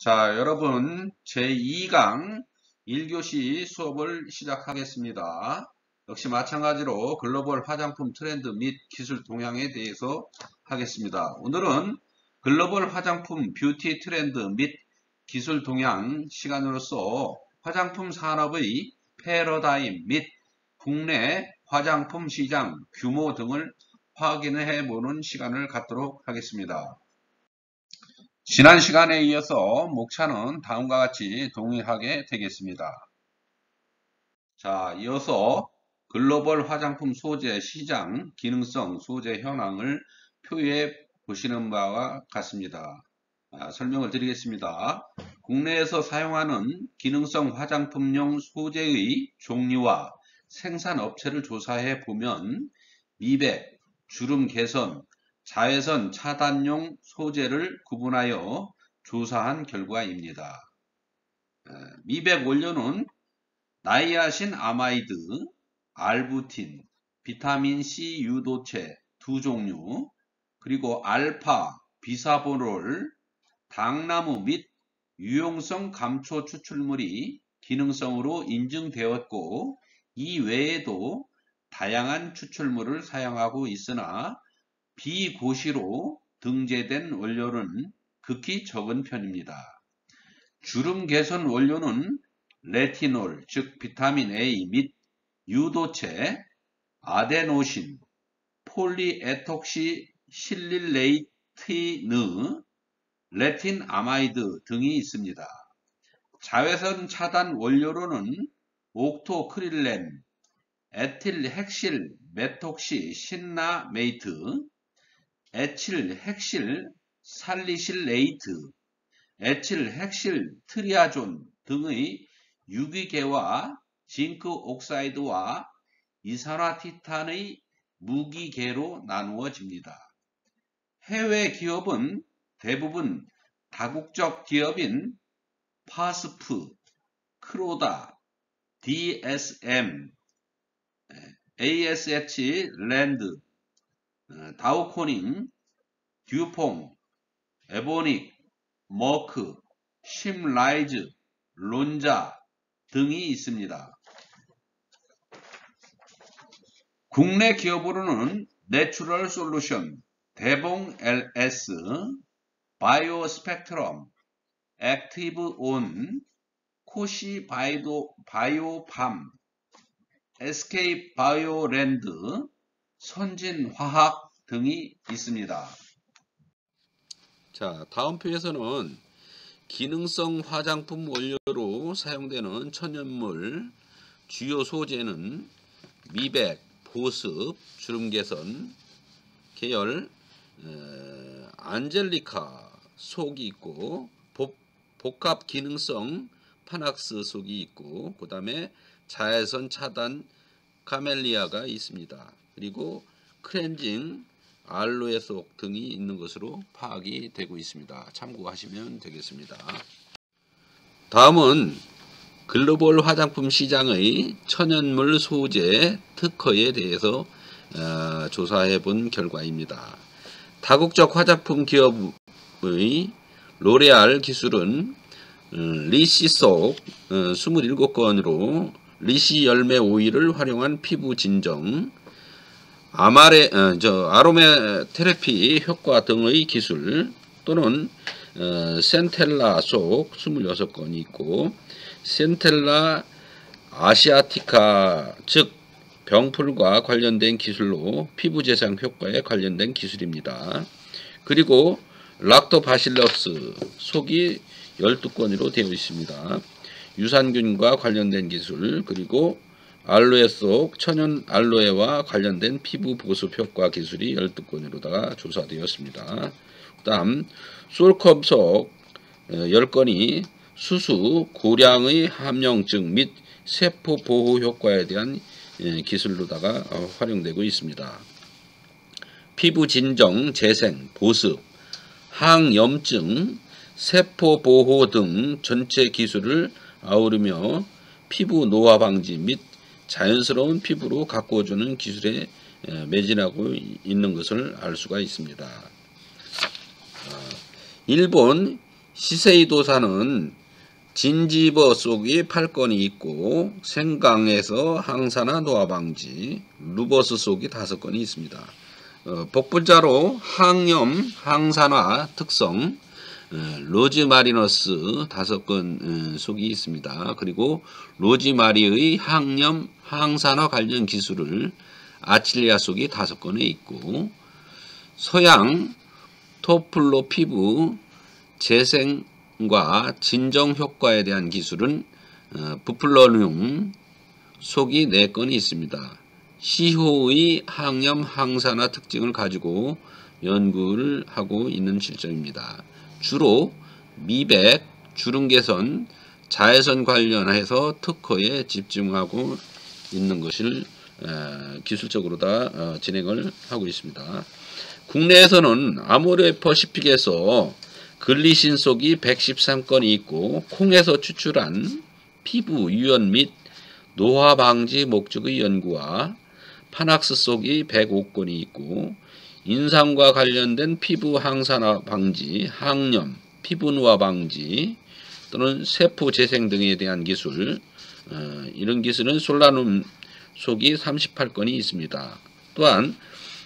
자, 여러분, 제2강 1교시 수업을 시작하겠습니다. 역시 마찬가지로 글로벌 화장품 트렌드 및 기술 동향에 대해서 하겠습니다. 오늘은 글로벌 화장품 뷰티 트렌드 및 기술 동향 시간으로서 화장품 산업의 패러다임 및 국내 화장품 시장 규모 등을 확인해 보는 시간을 갖도록 하겠습니다. 지난 시간에 이어서 목차는 다음과 같이 동일하게 되겠습니다. 자, 이어서 글로벌 화장품 소재 시장 기능성 소재 현황을 표에 보시는 바와 같습니다. 설명을 드리겠습니다. 국내에서 사용하는 기능성 화장품용 소재의 종류와 생산업체를 조사해 보면 미백, 주름 개선, 자외선 차단용 소재를 구분하여 조사한 결과입니다. 미백 원료는 나이아신 아마이드, 알부틴, 비타민C 유도체 두 종류, 그리고 알파, 비사보롤, 당나무 및 유용성 감초 추출물이 기능성으로 인증되었고, 이 외에도 다양한 추출물을 사용하고 있으나 비고시로 등재된 원료는 극히 적은 편입니다. 주름 개선 원료는 레티놀, 즉 비타민 A 및 유도체, 아데노신, 폴리에톡시실릴레이티느, 레틴 아마이드 등이 있습니다. 자외선 차단 원료로는 옥토크릴렌, 에틸 헥실 메톡시 신나메이트, 에칠 헥실 살리실레이트, 에칠 헥실 트리아존 등의 유기계와 징크 옥사이드와 이산화티탄의 무기계로 나누어집니다. 해외 기업은 대부분 다국적 기업인 파스프, 크로다, DSM, ASH 랜드, 다우코닝, 듀퐁, 에보닉, 머크, 심라이즈, 론자 등이 있습니다. 국내 기업으로는 내추럴 솔루션, 대봉 LS, 바이오 스펙트럼, 액티브 온, 코시 바이오팜, SK 바이오랜드, 선진화학 등이 있습니다. 자, 다음 표에서는 기능성 화장품 원료로 사용되는 천연물 주요 소재는 미백, 보습, 주름 개선 계열, 안젤리카 속이 있고, 복합 기능성 파낙스 속이 있고, 그 다음에 자외선 차단 카멜리아가 있습니다. 그리고 클렌징, 알로에 속 등이 있는 것으로 파악이 되고 있습니다. 참고하시면 되겠습니다. 다음은 글로벌 화장품 시장의 천연물 소재 특허에 대해서 조사해 본 결과입니다. 다국적 화장품 기업의 로레알 기술은 리시 속 27건으로 리시 열매 오일을 활용한 피부 진정, 아로마 테라피 효과 등의 기술 또는 센텔라 속 26건이 있고, 센텔라 아시아티카 즉 병풀과 관련된 기술로 피부 재생 효과에 관련된 기술입니다. 그리고 락토바실러스 속이 12건으로 되어 있습니다. 유산균과 관련된 기술, 그리고 알로에 속 천연 알로에와 관련된 피부 보습 효과 기술이 12건으로다가 조사되었습니다. 그 다음 솔컵 속 10건이 수수, 고량의 함량증 및 세포 보호 효과에 대한 기술로다가 활용되고 있습니다. 피부 진정, 재생, 보습, 항염증, 세포 보호 등 전체 기술을 아우르며 피부 노화 방지 및 자연스러운 피부로 가꾸어주는 기술에 매진하고 있는 것을 알 수가 있습니다. 일본 시세이도사는 진지버 속이 8건이 있고 생강에서 항산화 노화 방지, 루버스 속이 5건이 있습니다. 복분자로 항염, 항산화 특성, 로즈마리너스 5건 속이 있습니다. 그리고 로즈마리의 항염, 항산화 관련 기술을 아칠리아 속이 5건에 있고, 서양 토플로 피부 재생과 진정 효과에 대한 기술은 부플러늄 속이 4건이 있습니다. 시효의 항염 항산화 특징을 가지고 연구를 하고 있는 실정입니다. 주로 미백, 주름 개선, 자외선 관련해서 특허에 집중하고 있는 것을 기술적으로 다 진행을 하고 있습니다. 국내에서는 아모레퍼시픽에서 글리신 속이 113건이 있고, 콩에서 추출한 피부 유연 및 노화 방지 목적의 연구와 파낙스 속이 105건이 있고, 인상과 관련된 피부 항산화 방지, 항염, 피부 노화 방지 또는 세포 재생 등에 대한 기술, 이런 기술은 솔라눔 속이 38건이 있습니다. 또한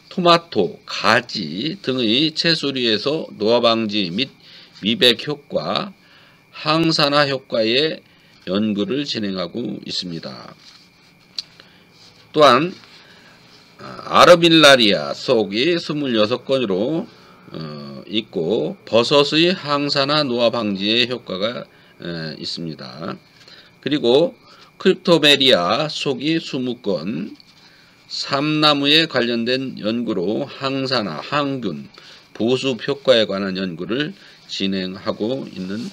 토마토, 가지 등의 채소류에서 노화 방지 및 미백 효과, 항산화 효과의 연구를 진행하고 있습니다. 또한 아르밀라리아 속이 26건으로 있고, 버섯의 항산화 노화 방지의 효과가 있습니다. 그리고 크립토메리아 속이 20건, 삼나무에 관련된 연구로 항산화, 항균, 보습 효과에 관한 연구를 진행하고 있는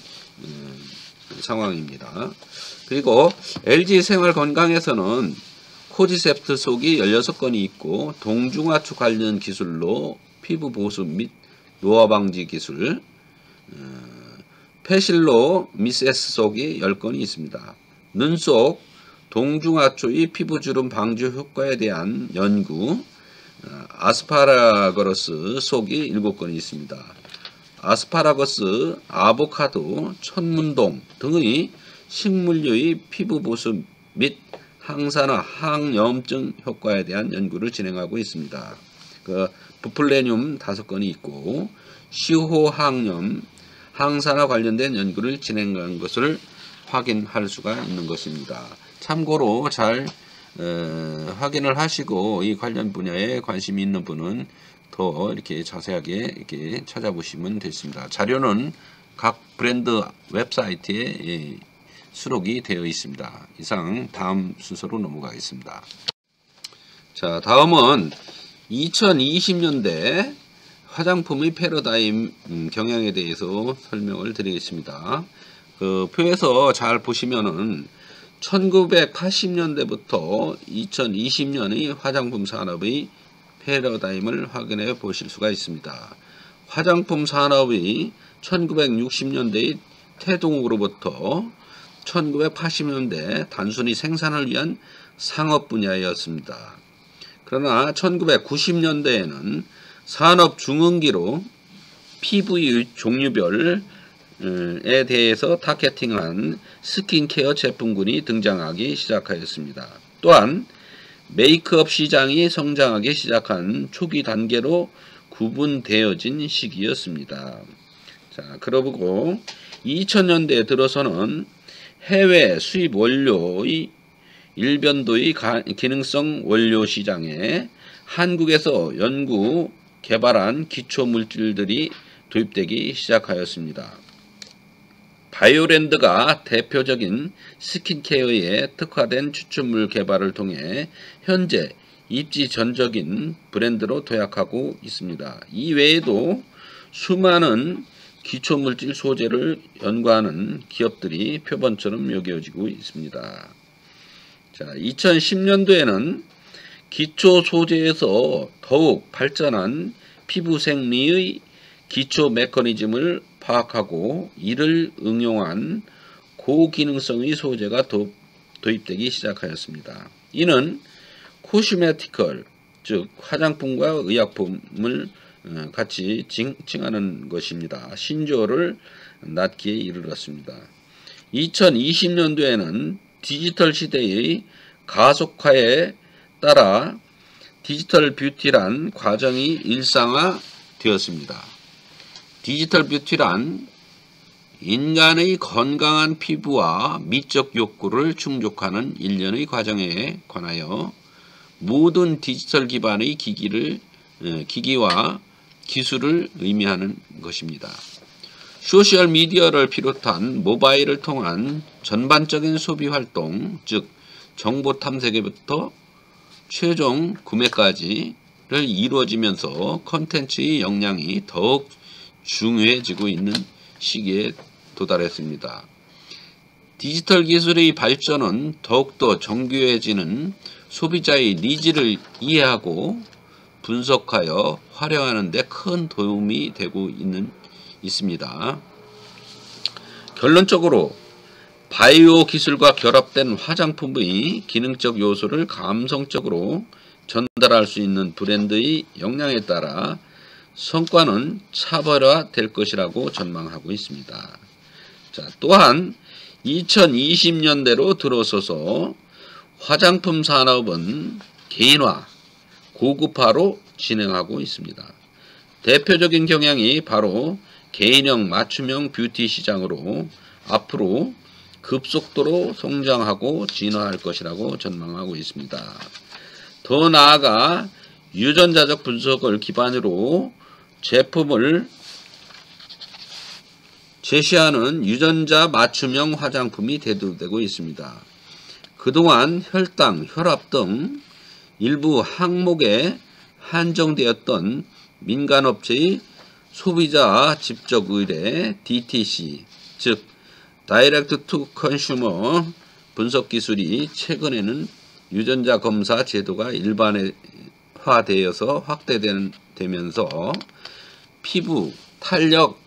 상황입니다. 그리고 LG생활건강에서는 코지셉트 속이 16건이 있고, 동중하초 관련 기술로 피부 보습 및 노화 방지 기술, 페실로 미세스 속이 10건이 있습니다. 눈속 동중하초의 피부주름 방지 효과에 대한 연구, 아스파라거스 속이 7건이 있습니다. 아스파라거스, 아보카도, 천문동 등의 식물류의 피부 보습 및 항산화, 항염증 효과에 대한 연구를 진행하고 있습니다. 부플레늄 5건이 있고, 시호 항염, 항산화 관련된 연구를 진행한 것을 확인할 수가 있는 것입니다. 참고로 잘 확인을 하시고, 이 관련 분야에 관심이 있는 분은 더 이렇게 자세하게 이렇게 찾아보시면 되겠습니다. 자료는 각 브랜드 웹사이트에 수록이 되어 있습니다. 이상 다음 순서로 넘어가겠습니다. 자, 다음은 2020년대 화장품의 패러다임 경향에 대해서 설명을 드리겠습니다. 그 표에서 잘 보시면은 1980년대부터 2020년의 화장품 산업의 패러다임을 확인해 보실 수가 있습니다. 화장품 산업의 1960년대의 태동으로부터 1980년대 단순히 생산을 위한 상업 분야였습니다. 그러나 1990년대에는 산업 중흥기로 피부의 종류별에 대해서 타겟팅한 스킨케어 제품군이 등장하기 시작하였습니다. 또한 메이크업 시장이 성장하기 시작한 초기 단계로 구분되어진 시기였습니다. 자, 그러고 2000년대에 들어서는 해외 수입 원료의 일변도의 기능성 원료 시장에 한국에서 연구 개발한 기초 물질들이 도입되기 시작하였습니다. 바이오랜드가 대표적인 스킨케어에 특화된 추출물 개발을 통해 현재 입지 전적인 브랜드로 도약하고 있습니다. 이 외에도 수많은 기초물질 소재를 연구하는 기업들이 표본처럼 여겨지고 있습니다. 자, 2010년도에는 기초 소재에서 더욱 발전한 피부 생리의 기초 메커니즘을 파악하고 이를 응용한 고기능성의 소재가 도입되기 시작하였습니다. 이는 코스메티컬, 즉 화장품과 의약품을 같이 칭하는 것입니다. 신조어를 낮기에 이르렀습니다. 2020년도에는 디지털 시대의 가속화에 따라 디지털 뷰티란 과정이 일상화되었습니다. 디지털 뷰티란 인간의 건강한 피부와 미적 욕구를 충족하는 일련의 과정에 관하여 모든 디지털 기반의 기기와 기술을 의미하는 것입니다. 소셜미디어를 비롯한 모바일을 통한 전반적인 소비활동, 즉 정보 탐색에부터 최종 구매까지를 이루어지면서 콘텐츠의 역량이 더욱 중요해지고 있는 시기에 도달했습니다. 디지털 기술의 발전은 더욱더 정교해지는 소비자의 니즈를 이해하고 분석하여 활용하는 데 큰 도움이 되고 있습니다. 결론적으로 바이오 기술과 결합된 화장품의 기능적 요소를 감성적으로 전달할 수 있는 브랜드의 역량에 따라 성과는 차별화될 것이라고 전망하고 있습니다. 자, 또한 2020년대로 들어서서 화장품 산업은 개인화, 고급화로 진행하고 있습니다. 대표적인 경향이 바로 개인형 맞춤형 뷰티 시장으로 앞으로 급속도로 성장하고 진화할 것이라고 전망하고 있습니다. 더 나아가 유전자적 분석을 기반으로 제품을 제시하는 유전자 맞춤형 화장품이 대두되고 있습니다. 그동안 혈당, 혈압 등 일부 항목에 한정되었던 민간업체의 소비자 직접 의뢰 DTC, 즉 다이렉트 투 컨슈머 분석 기술이 최근에는 유전자 검사 제도가 일반화되어서 확대되면서 피부 탄력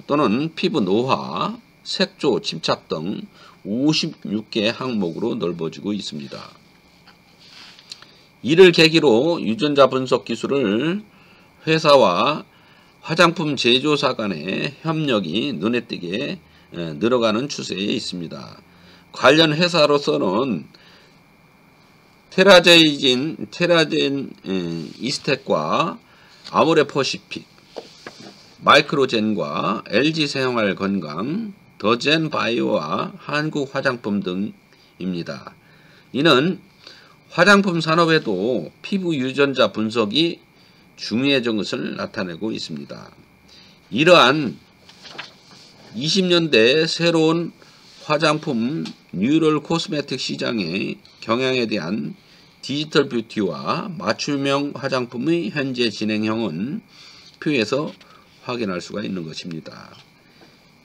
또는 피부 노화, 색조 침착 등 56개 항목으로 넓어지고 있습니다. 이를 계기로 유전자 분석 기술을 회사와 화장품 제조사 간의 협력이 눈에 띄게 늘어가는 추세에 있습니다. 관련 회사로서는 테라젠 이스텍과 아모레퍼시픽, 마이크로젠과 LG생활건강, 더젠바이오와 한국화장품 등입니다. 이는 화장품 산업에도 피부 유전자 분석이 중요해진 것을 나타내고 있습니다. 이러한 20년대 새로운 화장품 뉴럴 코스메틱 시장의 경향에 대한 디지털 뷰티와 맞춤형 화장품의 현재 진행형은 표에서 확인할 수가 있는 것입니다.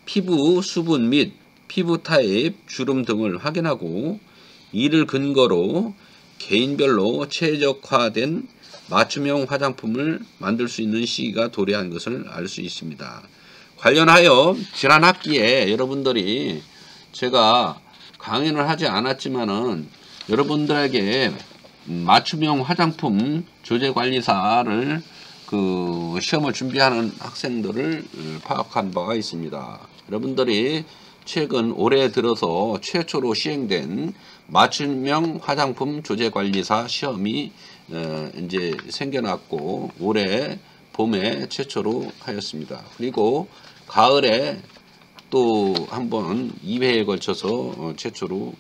피부 수분 및 피부 타입, 주름 등을 확인하고 이를 근거로 개인별로 최적화된 맞춤형 화장품을 만들 수 있는 시기가 도래한 것을 알 수 있습니다. 관련하여 지난 학기에 여러분들이 제가 강연을 하지 않았지만은 여러분들에게 맞춤형 화장품 조제관리사를 시험을 준비하는 학생들을 파악한 바가 있습니다. 여러분들이 최근 올해 들어서 최초로 시행된 맞춤형 화장품 조제관리사 시험이 이제 생겨났고 올해 봄에 최초로 하였습니다. 그리고 가을에 또 한번 2회에 걸쳐서 최초로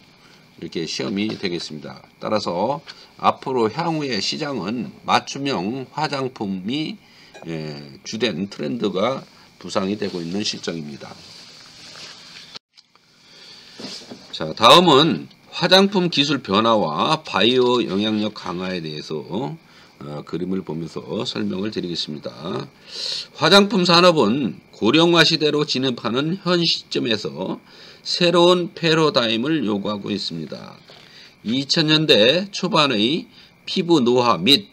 이렇게 시험이 되겠습니다. 따라서 앞으로 향후의 시장은 맞춤형 화장품이 주된 트렌드가 부상이 되고 있는 실정입니다. 자, 다음은 화장품 기술 변화와 바이오 영향력 강화에 대해서 그림을 보면서 설명을 드리겠습니다. 화장품 산업은 고령화 시대로 진입하는 현 시점에서 새로운 패러다임을 요구하고 있습니다. 2000년대 초반의 피부 노화 및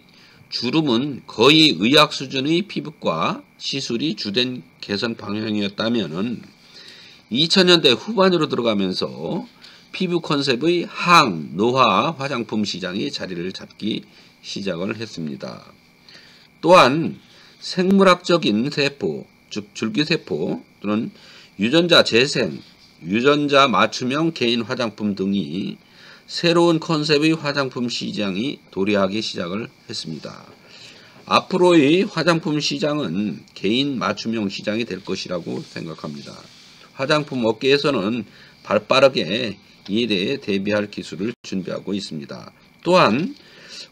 주름은 거의 의학 수준의 피부과 시술이 주된 개선 방향이었다면 2000년대 후반으로 들어가면서 피부 컨셉의 항노화 화장품 시장이 자리를 잡기 시작을 했습니다. 또한 생물학적인 세포, 즉 줄기세포 또는 유전자 재생, 유전자 맞춤형 개인 화장품 등이 새로운 컨셉의 화장품 시장이 도래하기 시작을 했습니다. 앞으로의 화장품 시장은 개인 맞춤형 시장이 될 것이라고 생각합니다. 화장품 업계에서는 발빠르게 이에 대해 대비할 기술을 준비하고 있습니다. 또한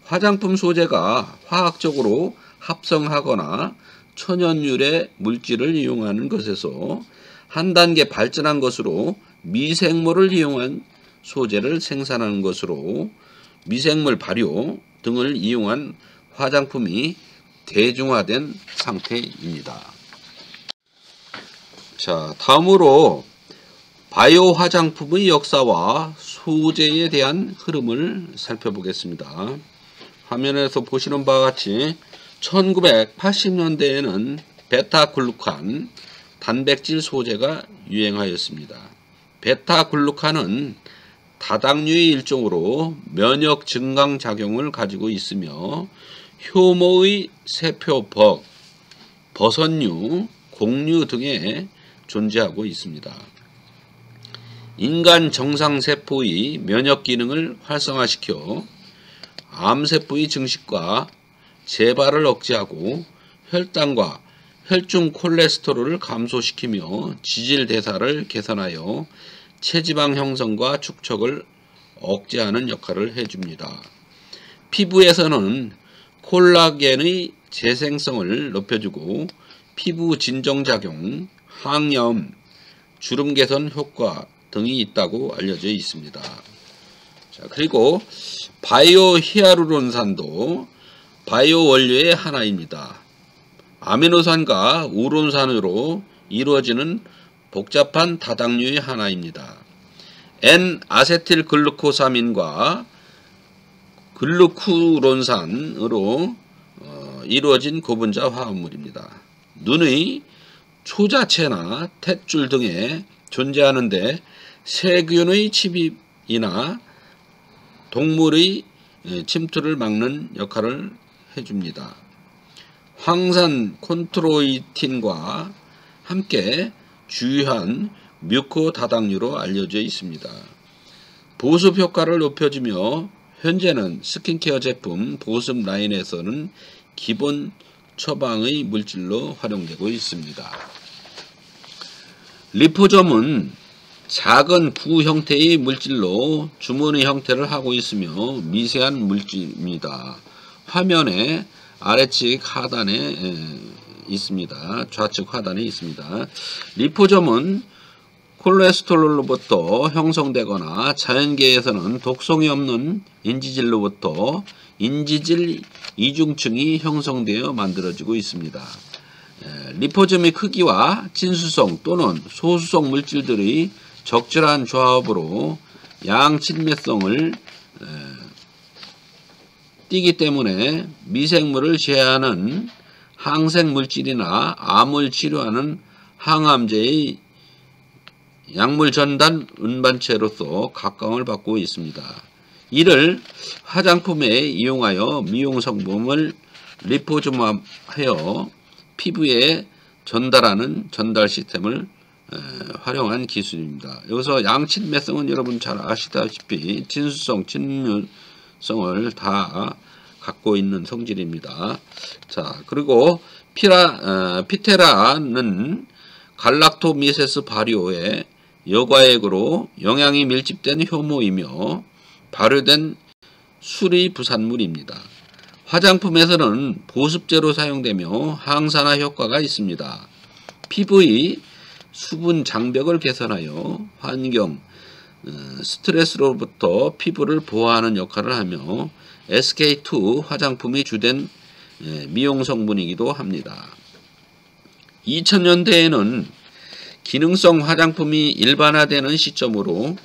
화장품 소재가 화학적으로 합성하거나 천연유래 물질을 이용하는 것에서 한 단계 발전한 것으로 미생물을 이용한 소재를 생산하는 것으로 미생물 발효 등을 이용한 화장품이 대중화된 상태입니다. 자, 다음으로 바이오 화장품의 역사와 소재에 대한 흐름을 살펴보겠습니다. 화면에서 보시는 바와 같이 1980년대에는 베타글루칸 단백질 소재가 유행하였습니다. 베타글루칸은 다당류의 일종으로 면역 증강 작용을 가지고 있으며 효모의 세포벽, 버섯류, 곡류 등에 존재하고 있습니다. 인간 정상세포의 면역 기능을 활성화시켜 암세포의 증식과 재발을 억제하고 혈당과 혈중 콜레스테롤을 감소시키며 지질 대사를 개선하여 체지방 형성과 축적을 억제하는 역할을 해줍니다. 피부에서는 콜라겐의 재생성을 높여주고 피부 진정작용, 항염, 주름 개선 효과 등이 있다고 알려져 있습니다. 자, 그리고 바이오 히알루론산도 바이오 원료의 하나입니다. 아미노산과 우론산으로 이루어지는 복잡한 다당류의 하나입니다. N-아세틸글루코사민과 글루쿠론산으로 이루어진 고분자 화합물입니다. 눈의 초자체나 탯줄 등에 존재하는데 세균의 침입이나 동물의 침투를 막는 역할을 해줍니다. 황산 콘트로이틴과 함께 주요한 뮤코 다당류로 알려져 있습니다. 보습 효과를 높여주며 현재는 스킨케어 제품 보습 라인에서는 기본 처방의 물질로 활용되고 있습니다. 리포점은 작은 부 형태의 물질로 주머니 형태를 하고 있으며 미세한 물질입니다. 화면의 아래측 하단에 있습니다. 좌측 하단에 있습니다. 리포점은 콜레스테롤로부터 형성되거나 자연계에서는 독성이 없는 인지질로부터 인지질 이중층이 형성되어 만들어지고 있습니다. 리포점의 크기와 친수성 또는 소수성 물질들의 적절한 조합으로 양친매성을 띠기 때문에 미생물을 제하는 항생물질이나 암을 치료하는 항암제의 약물 전달 운반체로서 각광을 받고 있습니다. 이를 화장품에 이용하여 미용 성분을 리포점화하여 피부에 전달하는 전달 시스템을 활용한 기술입니다. 여기서 양친매성은 여러분 잘 아시다시피 친수성, 친유성을 다 갖고 있는 성질입니다. 자, 그리고 피테라는 갈락토미세스 발효의 여과액으로 영양이 밀집된 효모이며 발효된 수리 부산물입니다. 화장품에서는 보습제로 사용되며 항산화 효과가 있습니다. 피부의 수분 장벽을 개선하여 환경, 스트레스로부터 피부를 보호하는 역할을 하며 SK2 화장품이 주된 미용 성분이기도 합니다. 2000년대에는 기능성 화장품이 일반화되는 시점으로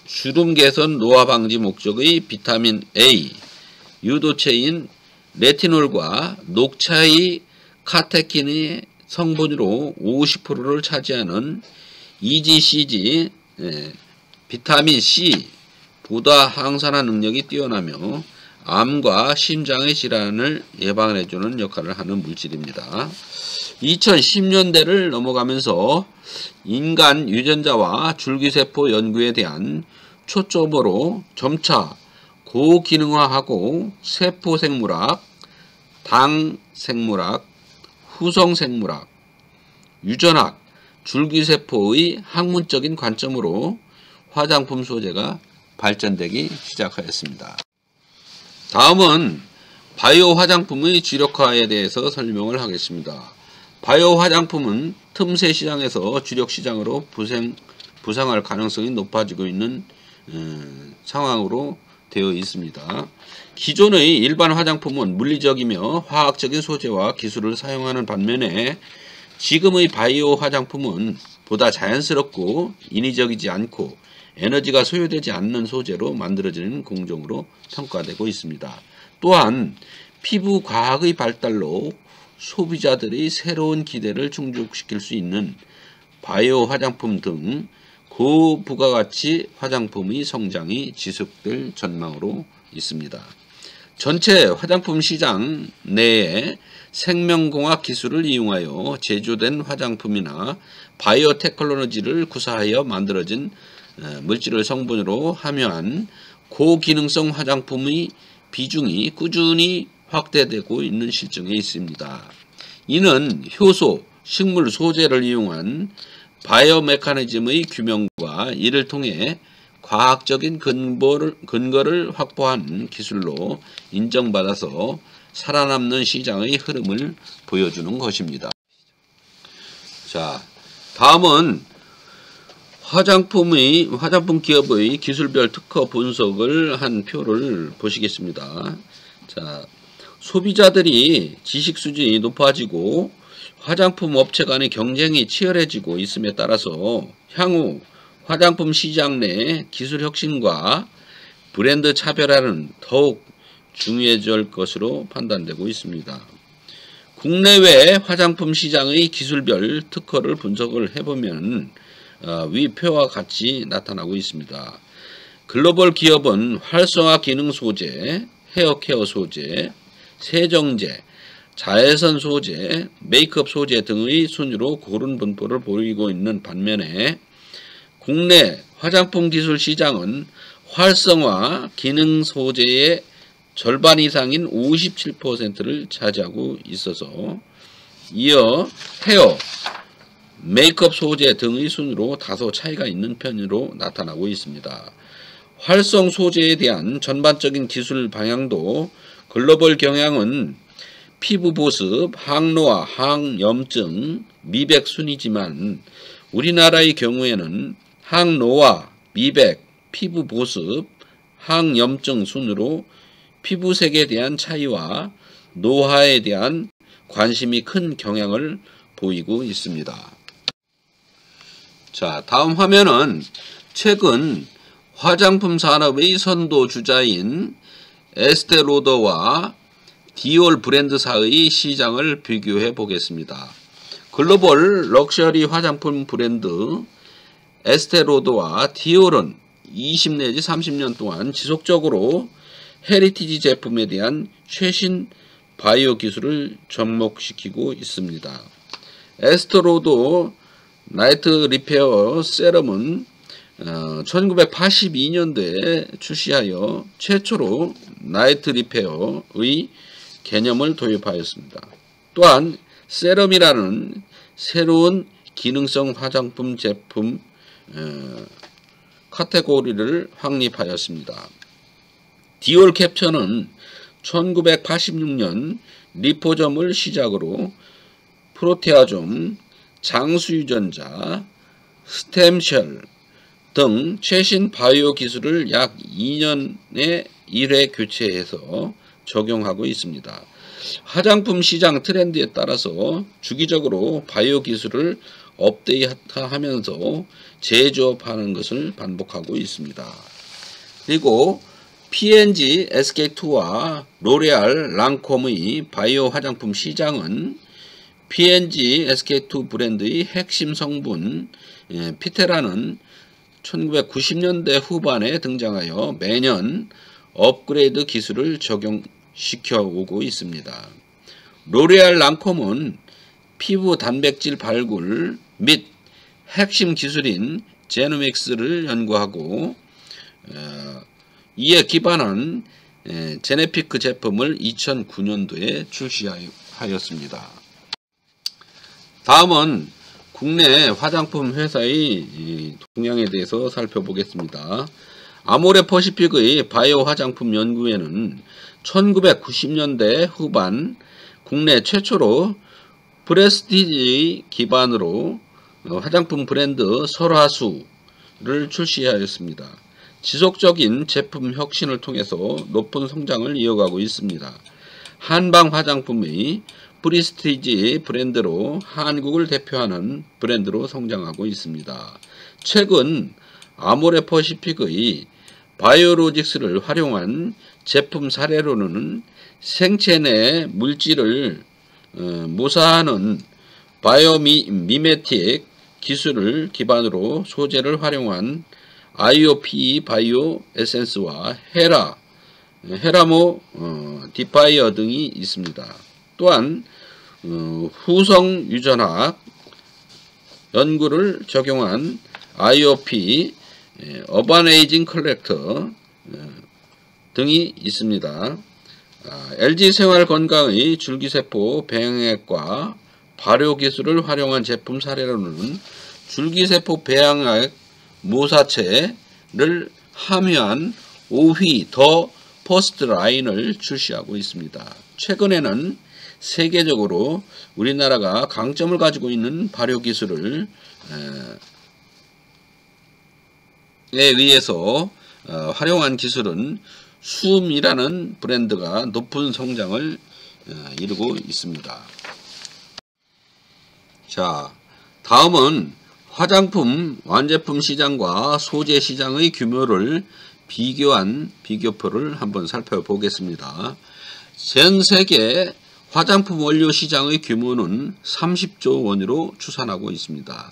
주름 개선 노화 방지 목적의 비타민 A, 유도체인 레티놀과 녹차의 카테킨의 성분으로 50%를 차지하는 EGCG, 비타민 C 보다 항산화 능력이 뛰어나며 암과 심장의 질환을 예방해주는 역할을 하는 물질입니다. 2010년대를 넘어가면서 인간 유전자와 줄기세포 연구에 대한 초점으로 점차 고기능화하고 세포생물학, 당생물학, 후성생물학, 유전학, 줄기세포의 학문적인 관점으로 화장품 소재가 발전되기 시작하였습니다. 다음은 바이오 화장품의 주력화에 대해서 설명을 하겠습니다. 바이오 화장품은 틈새 시장에서 주력 시장으로 부상할 가능성이 높아지고 있는 상황으로 되어 있습니다. 기존의 일반 화장품은 물리적이며 화학적인 소재와 기술을 사용하는 반면에 지금의 바이오 화장품은 보다 자연스럽고 인위적이지 않고 에너지가 소요되지 않는 소재로 만들어지는 공정으로 평가되고 있습니다. 또한 피부 과학의 발달로 소비자들의 새로운 기대를 충족시킬 수 있는 바이오 화장품 등 고부가가치 화장품의 성장이 지속될 전망으로 있습니다. 전체 화장품 시장 내에 생명공학 기술을 이용하여 제조된 화장품이나 바이오 테크놀로지를 구사하여 만들어진 물질을 성분으로 함유한 고기능성 화장품의 비중이 꾸준히 확대되고 있는 실정에 있습니다. 이는 효소, 식물 소재를 이용한 바이오 메커니즘의 규명과 이를 통해 과학적인 근거를 확보한 기술로 인정받아서 살아남는 시장의 흐름을 보여주는 것입니다. 자, 다음은 화장품 기업의 기술별 특허 분석을 한 표를 보시겠습니다. 자, 소비자들이 지식 수준이 높아지고 화장품 업체 간의 경쟁이 치열해지고 있음에 따라서 향후 화장품 시장 내 기술 혁신과 브랜드 차별화는 더욱 중요해질 것으로 판단되고 있습니다. 국내외 화장품 시장의 기술별 특허를 분석을 해보면 위 표와 같이 나타나고 있습니다. 글로벌 기업은 활성화 기능 소재, 헤어케어 소재, 세정제, 자외선 소재, 메이크업 소재 등의 순위로 고른 분포를 보이고 있는 반면에 국내 화장품 기술 시장은 활성화 기능 소재의 절반 이상인 57%를 차지하고 있어서 이어 헤어, 메이크업 소재 등의 순으로 다소 차이가 있는 편으로 나타나고 있습니다. 활성 소재에 대한 전반적인 기술 방향도 글로벌 경향은 피부 보습, 항노화, 항염증, 미백 순이지만 우리나라의 경우에는 항노화, 미백, 피부 보습, 항염증 순으로 피부색에 대한 차이와 노화에 대한 관심이 큰 경향을 보이고 있습니다. 자, 다음 화면은 최근 화장품 산업의 선도주자인 에스테 로더와 디올 브랜드사의 시장을 비교해 보겠습니다. 글로벌 럭셔리 화장품 브랜드 에스테 로더와 디올은 20 내지 30년 동안 지속적으로 헤리티지 제품에 대한 최신 바이오 기술을 접목시키고 있습니다. 에스테 로더 나이트 리페어 세럼은 1982년도에 출시하여 최초로 나이트 리페어의 개념을 도입하였습니다. 또한 세럼이라는 새로운 기능성 화장품 제품 카테고리를 확립하였습니다. 디올 캡처는 1986년 리포점을 시작으로 프로테아좀, 장수유전자, 스템셀 등 최신 바이오 기술을 약 2년에 1회 교체해서 적용하고 있습니다. 화장품 시장 트렌드에 따라서 주기적으로 바이오 기술을 업데이트하면서 재조업하는 것을 반복하고 있습니다. 그리고 P&G, SK2와 로레알, 랑콤의 바이오 화장품 시장은 P&G, SK2 브랜드의 핵심 성분 피테라는 1990년대 후반에 등장하여 매년 업그레이드 기술을 적용시켜 오고 있습니다. 로레알 랑콤은 피부 단백질 발굴 및 핵심 기술인 제노믹스를 연구하고 이에 기반한 제네피크 제품을 2009년도에 출시하였습니다. 다음은 국내 화장품 회사의 동향에 대해서 살펴보겠습니다. 아모레퍼시픽의 바이오 화장품 연구에는 1990년대 후반 국내 최초로 프레스티지 기반으로 화장품 브랜드 설화수를 출시하였습니다. 지속적인 제품 혁신을 통해서 높은 성장을 이어가고 있습니다. 한방 화장품의 프리스티지 브랜드로 한국을 대표하는 브랜드로 성장하고 있습니다. 최근 아모레퍼시픽의 바이오로직스를 활용한 제품 사례로는 생체 내 물질을 모사하는 바이오미메틱 기술을 기반으로 소재를 활용한 IOP 바이오 에센스와 헤라모 디파이어 등이 있습니다. 또한 후성 유전학 연구를 적용한 IOP 어바네이징 컬렉터 등이 있습니다. LG생활건강의 줄기세포 배양액과 발효기술을 활용한 제품 사례로는 줄기세포 배양액 모사체를 함유한 5휘 더 퍼스트 라인을 출시하고 있습니다. 최근에는 세계적으로 우리나라가 강점을 가지고 있는 발효기술을 의해서 활용한 기술은 숨이라는 브랜드가 높은 성장을 이루고 있습니다. 자, 다음은 화장품 완제품 시장과 소재 시장의 규모를 비교한 비교표를 한번 살펴보겠습니다. 전 세계 화장품 원료 시장의 규모는 30조 원으로 추산하고 있습니다.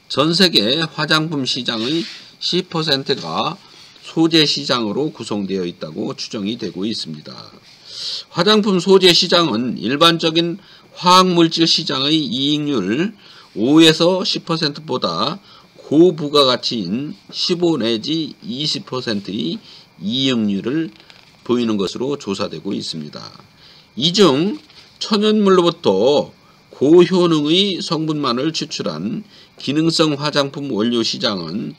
전 세계 화장품 시장의 10%가 소재 시장으로 구성되어 있다고 추정이 되고 있습니다. 화장품 소재 시장은 일반적인 화학물질 시장의 이익률 5에서 10%보다 고부가가치인 15 내지 20%의 이익률을 보이는 것으로 조사되고 있습니다. 이 중 천연물로부터 고효능의 성분만을 추출한 기능성 화장품 원료 시장은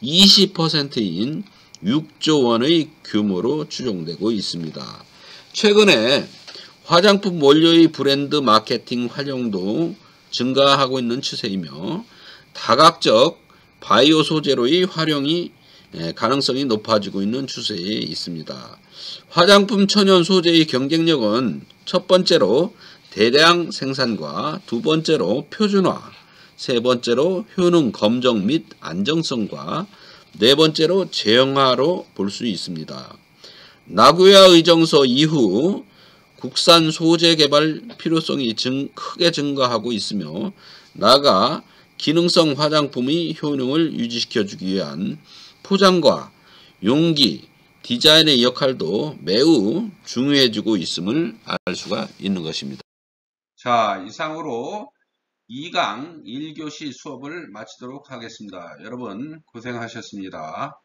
20%인 6조 원의 규모로 추정되고 있습니다. 최근에 화장품 원료의 브랜드 마케팅 활용도 증가하고 있는 추세이며 다각적 바이오 소재로의 활용이 가능성이 높아지고 있는 추세에 있습니다. 화장품 천연 소재의 경쟁력은 첫 번째로 대량 생산과 두 번째로 표준화, 세 번째로 효능 검정 및 안정성과 네 번째로 제형화로 볼 수 있습니다. 나고야 의정서 이후 국산 소재 개발 필요성이 크게 증가하고 있으며 나아가 기능성 화장품의 효능을 유지시켜주기 위한 포장과 용기, 디자인의 역할도 매우 중요해지고 있음을 알 수가 있는 것입니다. 자, 이상으로 2강 1교시 수업을 마치도록 하겠습니다. 여러분 고생하셨습니다.